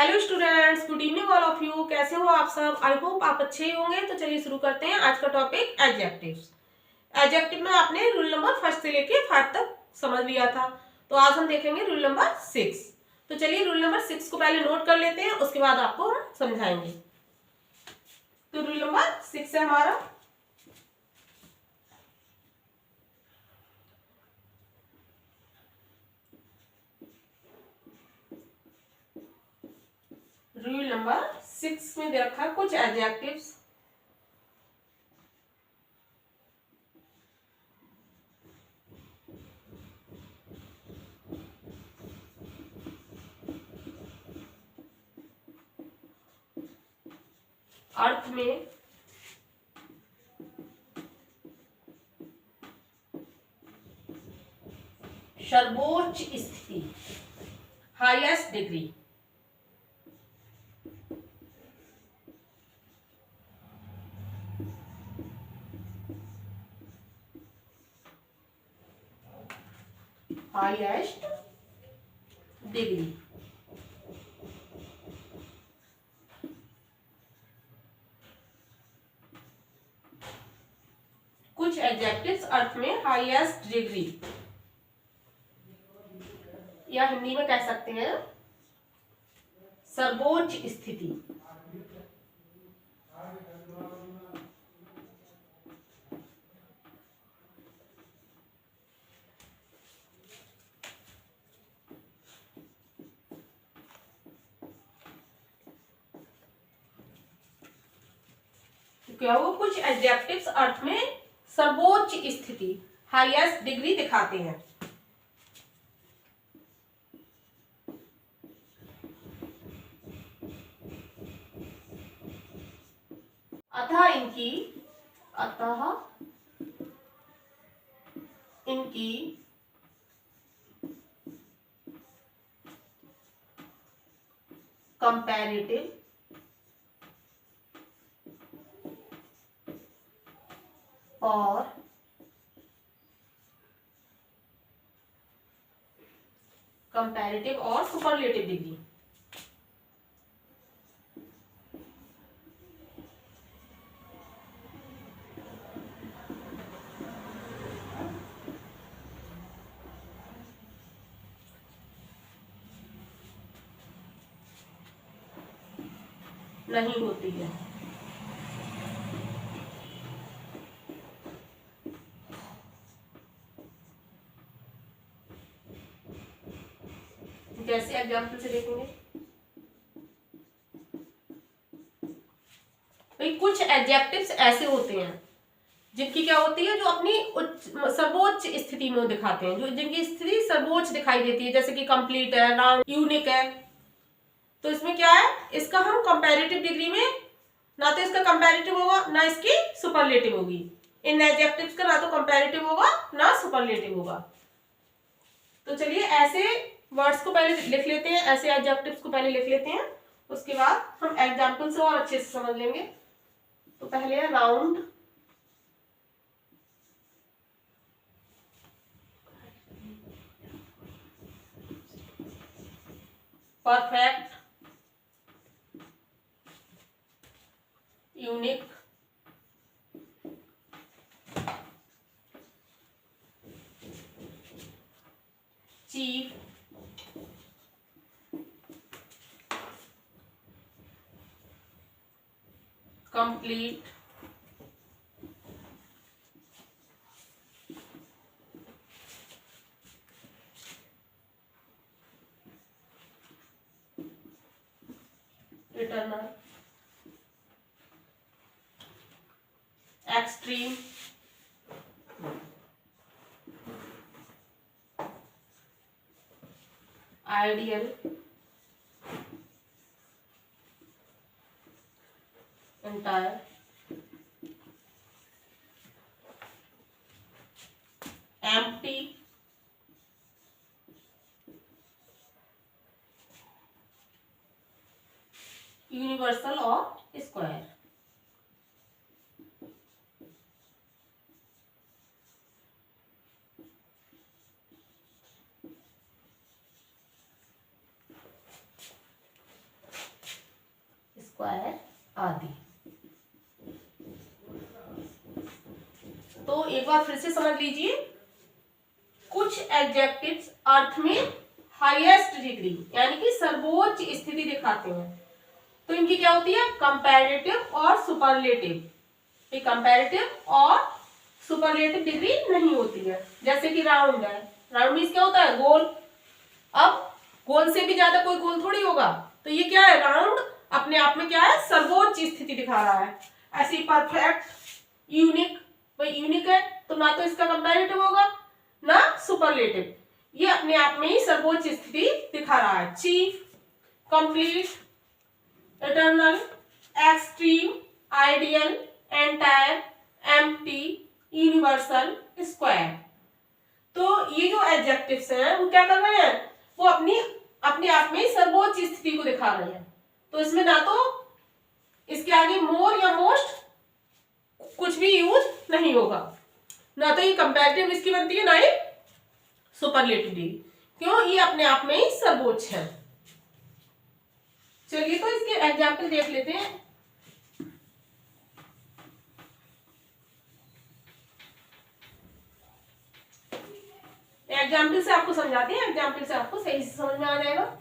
Hello students, good evening all of you. कैसे हो आप सब? आई होप आप अच्छे ही होंगे। तो चलिए शुरू करते हैं आज का टॉपिक एडजेक्टिव्स। एडजेक्टिव में आपने रूल नंबर 1 से लेके 5 तक समझ लिया था। तो आज हम देखेंगे रूल नंबर 6। तो चलिए रूल नंबर 6 को पहले नोट कर लेते हैं, उसके बाद आपको हम समझाएंगे। तो रूल नंबर 6 है हमारा, रूल नंबर 6 में दे रखा है कुछ एडजेक्टिव्स। अर्थ में सर्वोच्च स्थिति, हाईएस्ट डिग्री। हाईएस्ट डिग्री कुछ एडजेक्टिव्स अर्थ में हाईएस्ट डिग्री, या हिंदी में कह सकते हैं सर्वोच्च स्थिति। क्या वो कुछ एडजेक्टिव्स अर्थ में सर्वोच्च स्थिति, हाईएस्ट डिग्री दिखाते हैं। अतः इनकी कंपैरेटिव और सुपरलेटिव डिग्री नहीं होती है। जैसे एग्जाम्पल से देखेंगे, भाई कुछ एडजेक्टिव्स ऐसे होते हैं जिनकी क्या होती है, जो अपनी सर्वोच्च स्थिति में दिखाते हैं, जो जिनकी स्थिति सर्वोच्च दिखाई देती है, जैसे कि कंप्लीट है, राउंड, यूनिक है। तो इसमें क्या है, इसका हम कंपैरेटिव डिग्री में, ना तो इसका कंपैरेटिव होगा ना इसकी सुपरलेटिव होगी। इन एडजेक्टिव्स का ना तो कंपैरेटिव होगा ना सुपरलेटिव होगा। तो चलिए ऐसे वर्ड्स को पहले लिख लेते हैं, ऐसे एडजेक्टिव्स को पहले लिख लेते हैं, उसके बाद हम एग्जाम्पल से और अच्छे से समझ लेंगे। तो पहले है round, perfect, unique, cheap, complete, eternal, extreme, ideal, entire, empty, universal और स्क्वायर। स्क्वायर आदि। तो एक बार फिर से समझ लीजिए, कुछ एडजेक्टिव्स अर्थ में हाईएस्ट डिग्री यानी कि सर्वोच्च स्थिति दिखाते हैं, तो इनकी क्या होती है, कंपैरेटिव और सुपरलेटिव। ये कंपैरेटिव और सुपरलेटिव डिग्री नहीं होती है। जैसे कि राउंड है, राउंड मीन्स क्या होता है, गोल। अब गोल से भी ज्यादा कोई गोल थोड़ी होगा, तो ये क्या है, राउंड अपने आप में क्या है, सर्वोच्च स्थिति दिखा रहा है। ऐसी परफेक्ट, यूनिक, भाई यूनिक है तो ना तो इसका कंपैरेटिव होगा ना सुपरलेटिव, ये अपने आप में ही सर्वोच्च स्थिति दिखा रहा है। Chief, complete, eternal, extreme, ideal, entire, empty, universal, square. तो ये जो एडजेक्टिव्स हैं वो क्या कर रहे हैं, वो अपने आप में सर्वोच्च स्थिति को दिखा रहे हैं। तो इसमें ना तो इसके आगे मोर या मोस्ट कुछ भी यूज नहीं होगा, ना तो ये कंपैरेटिव इसकी बनती है, ना ही सुपरलेटिव डिग्री। क्यों, ये अपने आप में ही सर्वोच्च है। चलिए तो इसके एग्जाम्पल देख लेते हैं। एग्जाम्पल से आपको समझाते हैं, एग्जाम्पल से आपको सही से समझ में आ जाएगा।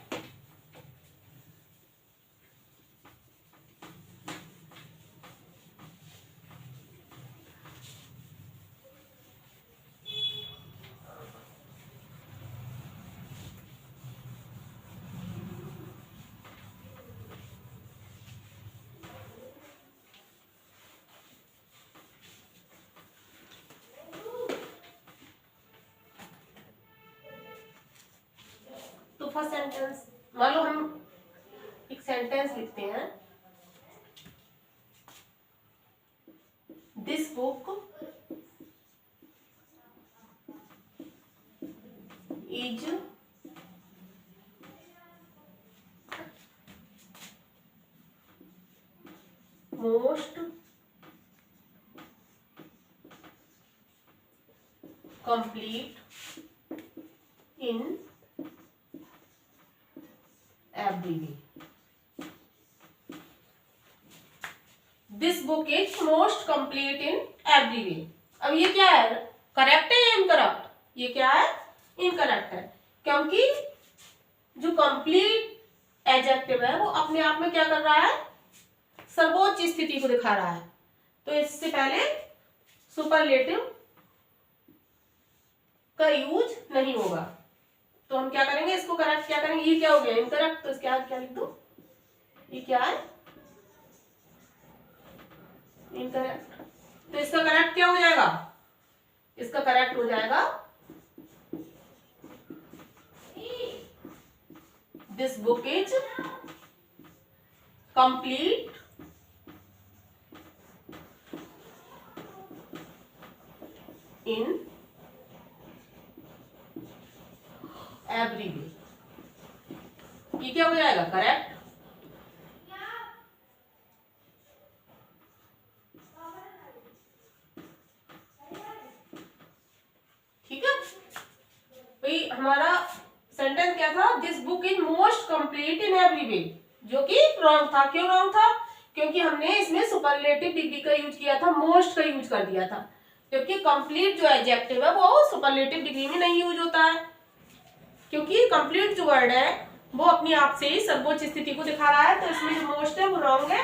तो फर्स्ट सेंटेंस, मान लो हम एक सेंटेंस लिखते हैं, this book is most complete in every way. This book is most complete in every way. अब ये क्या है, करेक्ट है या इनकरेक्ट, ये क्या है, इनकरेक्ट है, क्योंकि जो कंप्लीट एडजेक्टिव है वो अपने आप में क्या कर रहा है, सर्वोच्च स्थिति को दिखा रहा है। तो इससे पहले सुपरलेटिव का यूज नहीं होगा। तो हम क्या करेंगे, इसको करेक्ट क्या करेंगे, ये क्या हो गया, इनकरेक्ट, तो इसके बाद क्या लिख दो, ये क्या है, इनकरेक्ट। तो इसका करेक्ट क्या हो जाएगा, इसका करेक्ट हो जाएगा this book is complete in every way. ये क्या हो जाएगा, करेक्ट। ठीक है भाई, हमारा सेंटेंस क्या था, this book is most complete in every way, जो कि रॉन्ग था। क्यों रॉन्ग था, क्योंकि हमने इसमें सुपरलेटिव डिग्री का यूज किया था, मोस्ट का यूज कर दिया था, क्योंकि कंप्लीट जो एडजेक्टिव है वो सुपरलेटिव डिग्री में नहीं यूज होता है, क्योंकि कंप्लीट जो वर्ड है वो अपने आप से ही सर्वोच्च स्थिति को दिखा रहा है। तो इसमें जो मोस्ट है वो रॉन्ग है,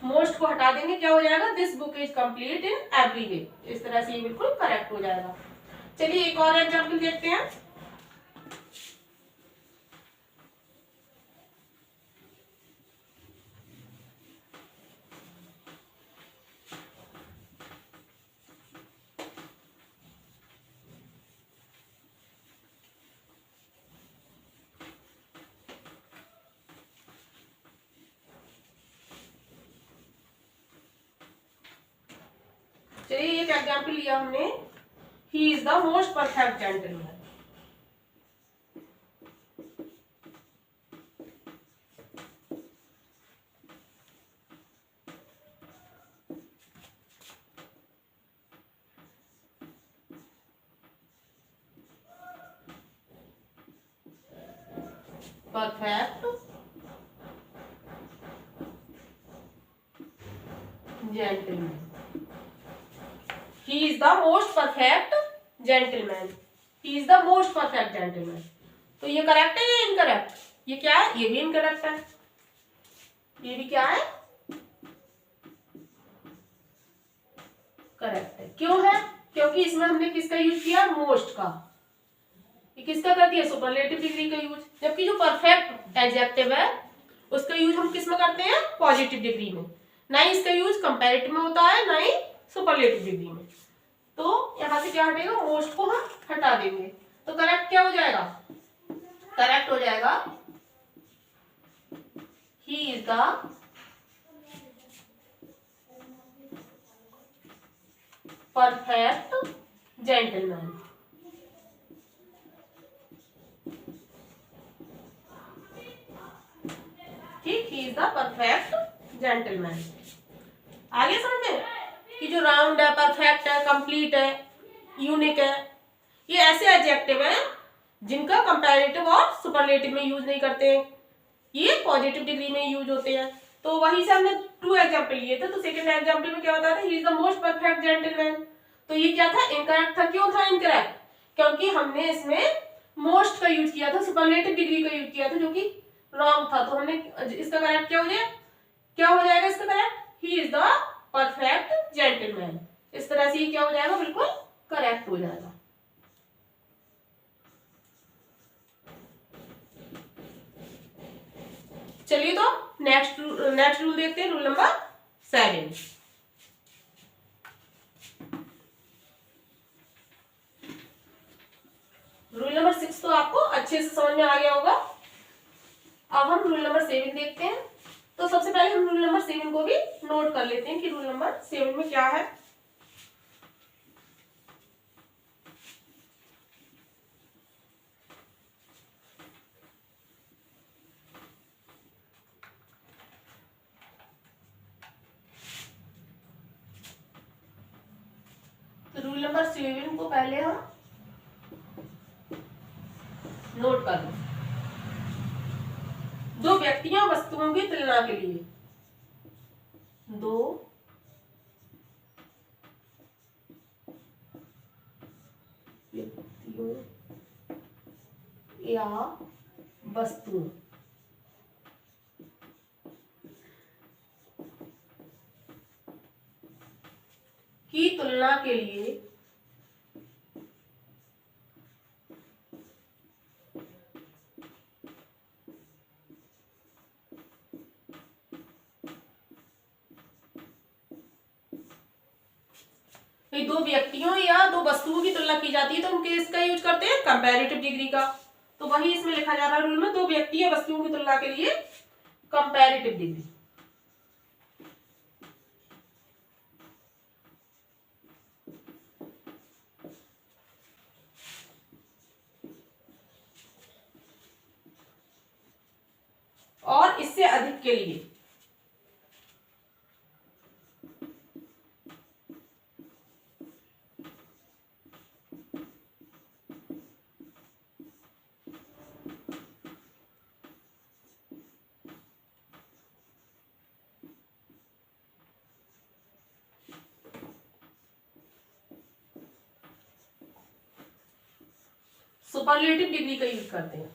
मोस्ट को हटा देंगे, क्या हो जाएगा, this book is complete in every way. इस तरह से ये बिल्कुल करेक्ट हो जाएगा। चलिए एक और एग्जाम्पल देखते हैं। चलिए एक एग्जाम्पल लिया हमने, ही is the most perfect gentleman. Perfect gentleman. He is the most perfect gentleman. He is the most perfect gentleman. तो ये करेक्ट है या इनकरेक्ट? ये क्या है? ये भी इनकरेक्ट है। ये भी क्या है? करेक्ट है। क्यों है? क्योंकि इसमें हमने किसका यूज किया? मोस्ट का। ये किसका कर दिया? सुपरलेटिव डिग्री का यूज। जबकि जो परफेक्ट एडजेक्टिव है उसका यूज हम किस में करते हैं? पॉजिटिव डिग्री में। ना ही इसका यूज कंपैरेटिव में होता है, ना ही सुपरलेटिव डिग्री में। तो यहां से क्या हटेगा? मोस्ट को हम हटा देंगे। तो करेक्ट क्या हो जाएगा? करेक्ट हो जाएगा he is the perfect gentleman. ठीक, he is the perfect gentleman. आगे समझ में कि जो राउंड है, परफेक्ट है, कंप्लीट है, यूनिक है, ये ऐसे एडजेक्टिव हैं जिनका कंपैरेटिव और सुपरलेटिव में यूज नहीं करते हैं, ये पॉजिटिव डिग्री में यूज होते हैं। तो वहीं से हमने 2 एग्जाम्पल लिए थे। तो सेकंड एग्जाम्पल में क्या होता था? ही is the most perfect gentleman. तो ये क्या था? इनकरेक्ट था। क्यों था इनकरेक्ट? क्योंकि हमने इसमें मोस्ट का यूज किया था, सुपरलेटिव डिग्री का यूज किया था, जो कि रॉन्ग था। तो हमने इसका करेक्ट क्या हो जाए? क्या हो जाएगा इसका correct? He is the perfect gentleman. इस तरह से ये क्या हो जाएगा? बिल्कुल करेक्ट हो जाएगा। चलिए तो नेक्स्ट रूल देखते हैं, रूल नंबर 7। रूल नंबर 6 तो आपको अच्छे से समझ में आ गया होगा। अब हम रूल नंबर 7 देखते हैं। तो सबसे पहले हम रूल नंबर 7 को भी नोट कर लेते हैं कि रूल नंबर 7 में क्या है। तो रूल नंबर 7 को पहले हम नोट कर लें। दो व्यक्तियों वस्तुओं की तुलना के लिए, दो व्यक्तियों या वस्तुओं की तुलना के लिए दो व्यक्तियों या दो वस्तुओं की तुलना की जाती है तो हम किसका यूज करते हैं? कंपैरेटिव डिग्री का। तो वही इसमें लिखा जा रहा है रूल में, दो व्यक्ति या वस्तुओं की तुलना के लिए कंपैरेटिव डिग्री। और इससे अधिक के लिए सुपरलेटिव डिग्री का यूज करते हैं।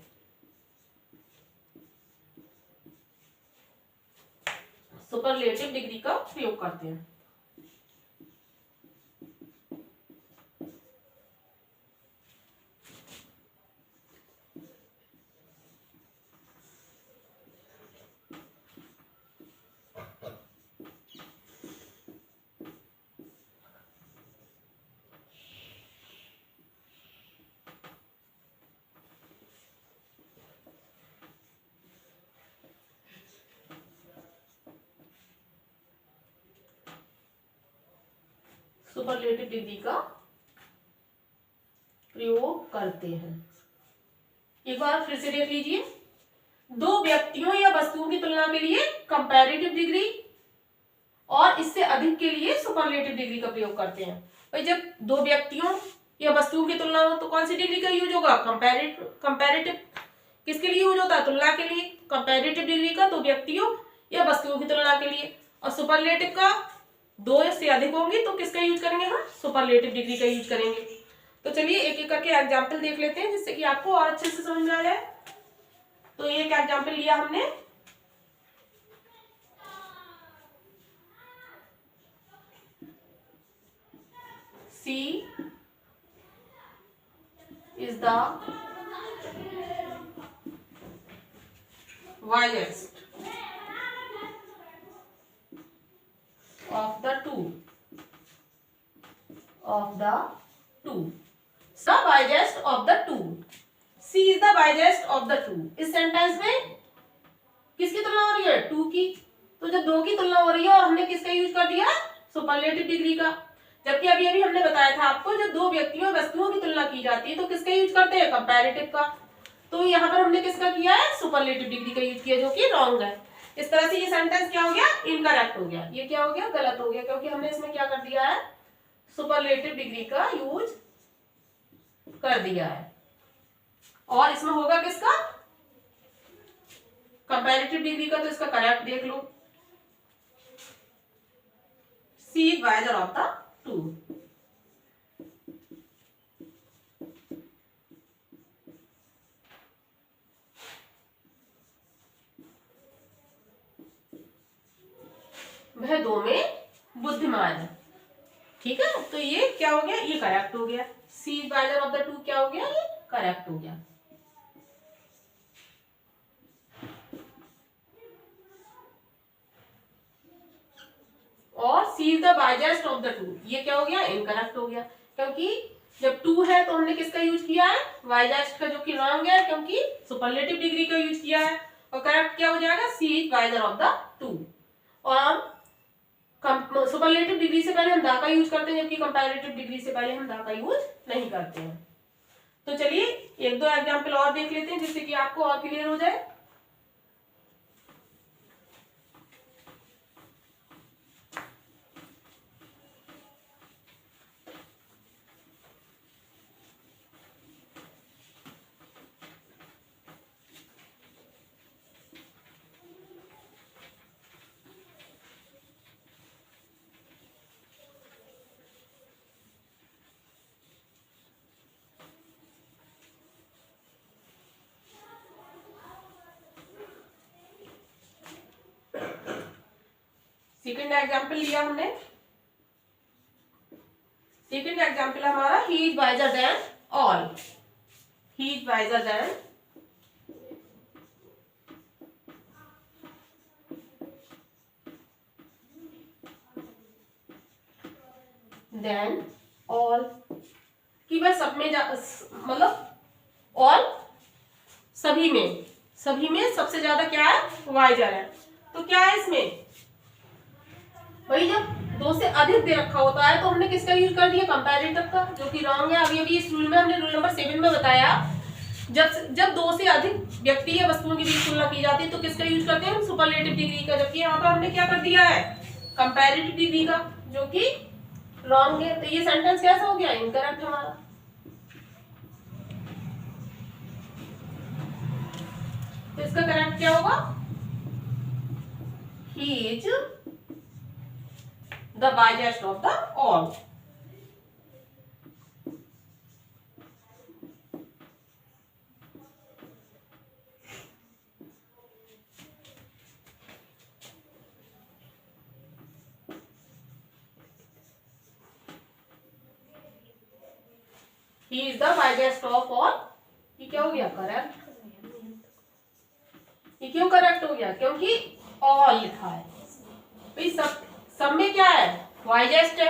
सुपरलेटिव डिग्री का प्रयोग करते हैं। सुपरलेटिव डिग्री का प्रयोग करते हैं। एक बार फिर से देख लीजिए, दो व्यक्तियों या वस्तुओं की तुलना के लिए कंपैरेटिव डिग्री और इससे अधिक के लिए सुपरलेटिव डिग्री का प्रयोग करते हैं। भाई जब दो व्यक्तियों या वस्तुओं की तुलना हो तो कौन सी डिग्री का यूज होगा? कंपैरेटिव। किसके लिए यूज होता है? तुलना के लिए। कंपैरेटिव डिग्री का दो व्यक्तियों या वस्तुओं की तुलना के लिए। और सुपरलेटिव का दो से अधिक होंगी तो किसका यूज करेंगे हम? सुपरलेटिव डिग्री का यूज करेंगे। तो चलिए एक एक करके एग्जाम्पल देख लेते हैं जिससे कि आपको और अच्छे से समझ में आ जाए। तो ये एक एग्जाम्पल लिया हमने, C is the widest of the two. The widest of the two. C is the widest of the two. इस सेंटेंस में किसकी तुलना हो रही है? टू की। तो जब दो की तुलना हो रही है और हमने किसका यूज कर दिया? सुपरलेटिव डिग्री का। जबकि अभी अभी हमने बताया था आपको जब दो व्यक्तियों वस्तुओं की तुलना की जाती है तो किसका यूज करते हैं? कंपैरेटिव का। तो यहाँ पर हमने किसका किया है? सुपरलेटिव डिग्री का यूज किया, जो कि रॉन्ग है। इस तरह से ये सेंटेंस क्या हो गया? इनकरेक्ट हो गया। ये क्या हो गया? गलत हो गया, क्योंकि हमने इसमें क्या कर दिया है? सुपरलेटिव डिग्री का यूज कर दिया है। और इसमें होगा किसका? कंपैरेटिव डिग्री का। तो इसका करेक्ट देख लो, she is wiser of the two. वह दो में बुद्धिमान है। ठीक है, तो ये क्या हो गया? ये करेक्ट हो गया। She is wiser of the two क्या हो गया? ये करेक्ट हो गया। और she is the wisest of the two ये क्या हो गया? इनकरेक्ट हो गया, क्योंकि जब टू है तो हमने किसका यूज किया है? वाइजेस्ट का, जो कि रॉन्ग है क्योंकि सुपरलेटिव डिग्री का यूज किया है। और करेक्ट क्या हो जाएगा? She is wiser of the two. और सुपरलेटिव डिग्री से पहले हम द का यूज करते हैं, जबकि कंपैरेटिव डिग्री से पहले हम द का यूज नहीं करते हैं। तो चलिए एक दो एग्जाम्पल और देख लेते हैं जिससे कि आपको और क्लियर हो जाए। सेकेंड एग्जाम्पल लिया हमने। सेकेंड एग्जाम्पल हमारा he is visor then all. He is visor then all, कि वह सब में मतलब ऑल सभी में सबसे ज्यादा क्या है? वाइजर है। तो क्या है इसमें? वही जब दो से अधिक दे रखा होता है तो हमने किसका यूज कर दिया? कंपैरेटिव का, जो कि रॉन्ग है। अभी अभी इस रूल में हमने रूल नंबर 7 में बताया जब दो से अधिक व्यक्ति या वस्तुओं के बीच तुलना की जाती है तो किसका यूज करते हैं हम? सुपरलेटिव डिग्री का। जबकि यहाँ पर हमने क्या कर दिया है? कंपैरेटिव डिग्री का, जो कि रॉन्ग है। तो ये सेंटेंस कैसा हो गया? इनकरेक्ट हमारा। तो इसका करेक्ट क्या होगा? He is the wisest of the all. He is the wisest of all. ये क्या हो गया? करेक्ट। ये क्यों करेक्ट हो गया? क्योंकि all लिखा है। भाई सब में क्या है? वाइजेस्ट है।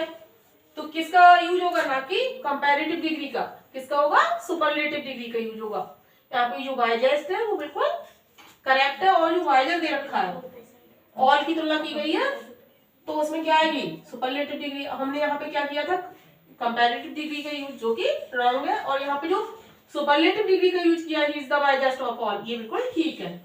तो किसका यूज होगा? ना कि कंपैरेटिव डिग्री का। किसका होगा? सुपरलेटिव डिग्री का यूज होगा। यहाँ पे जो वाइजेस्ट है वो बिल्कुल करेक्ट है, और जो वाइजर दे रखा है ऑल की तुलना की गई है तो उसमें क्या आएगी? Superlative degree. हमने यहाँ पे क्या किया था? कंपैरेटिव डिग्री का यूज, जो कि रॉन्ग है। और यहाँ पे जो सुपरलेटिव डिग्री का यूज किया is the wisest of all, ये बिल्कुल ठीक है।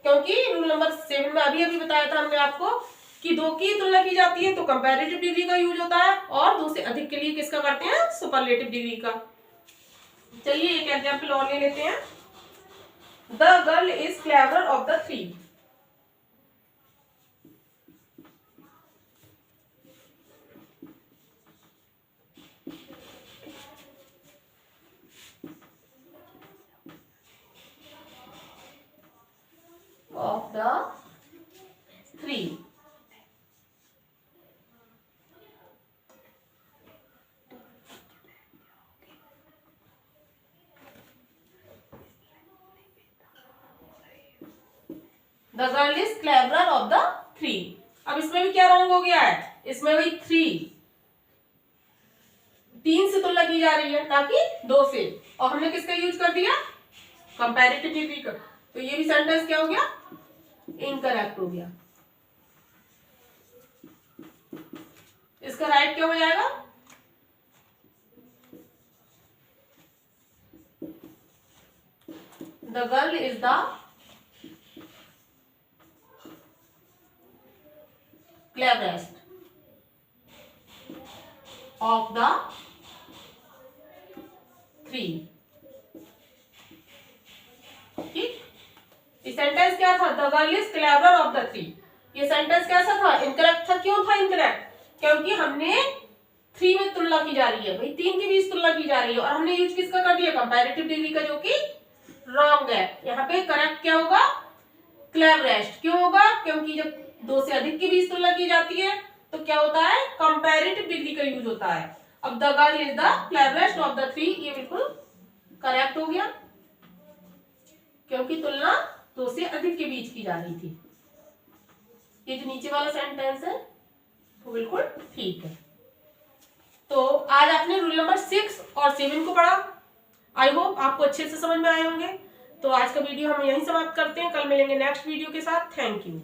क्योंकि रूल नंबर 7 में अभी अभी बताया था हमने आपको कि दो की तुलना की जाती है तो कंपैरेटिव डिग्री का यूज होता है, और दो से अधिक के लिए किसका करते हैं? सुपरलेटिव डिग्री का। चलिए एक एग्जांपल और ले लेते हैं। The girl is clever of the three. The girl is cleverer of the three. अब इसमें भी क्या रॉन्ग हो गया है, इसमें वही थ्री, 3 से तुलना की जा रही है ना कि 2 से, और हमने किसका यूज कर दिया, कंपैरेटिव डिग्री का, तो ये भी सेंटेंस क्या हो गया, इनकरेक्ट हो गया। इसका राइट क्या हो जाएगा, the girl is the cleverest of the three. ठीक, ये सेंटेंस क्या था, the girl is clever of the three, ये सेंटेंस कैसा था, इनकरेक्ट था। क्यों था इनकरेक्ट, क्योंकि हमने 3 में तुलना की जा रही है, भाई 3 के बीच तुलना की जा रही है, और हमने यूज किसका कर दिया, कंपैरेटिव डिग्री का, जो कि रॉन्ग है। यहाँ पे करेक्ट क्या होगा, क्लेवरेस्ट। क्यों होगा, क्योंकि जब 2 से अधिक के बीच तुलना की जाती है तो क्या होता है, कंपैरेटिव डिग्री का यूज होता है। अब the girl is the cleverest of the three, ये बिल्कुल करेक्ट हो गया, क्योंकि तुलना 2 से अधिक के बीच की जा रही थी। ये जो नीचे वाला सेंटेंस है वो बिल्कुल ठीक है। तो आज आपने रूल नंबर 6 और 7 को पढ़ा। आई होप आपको अच्छे से समझ में आए होंगे। तो आज का वीडियो हम यहीं समाप्त करते हैं, कल मिलेंगे नेक्स्ट वीडियो के साथ। Thank you.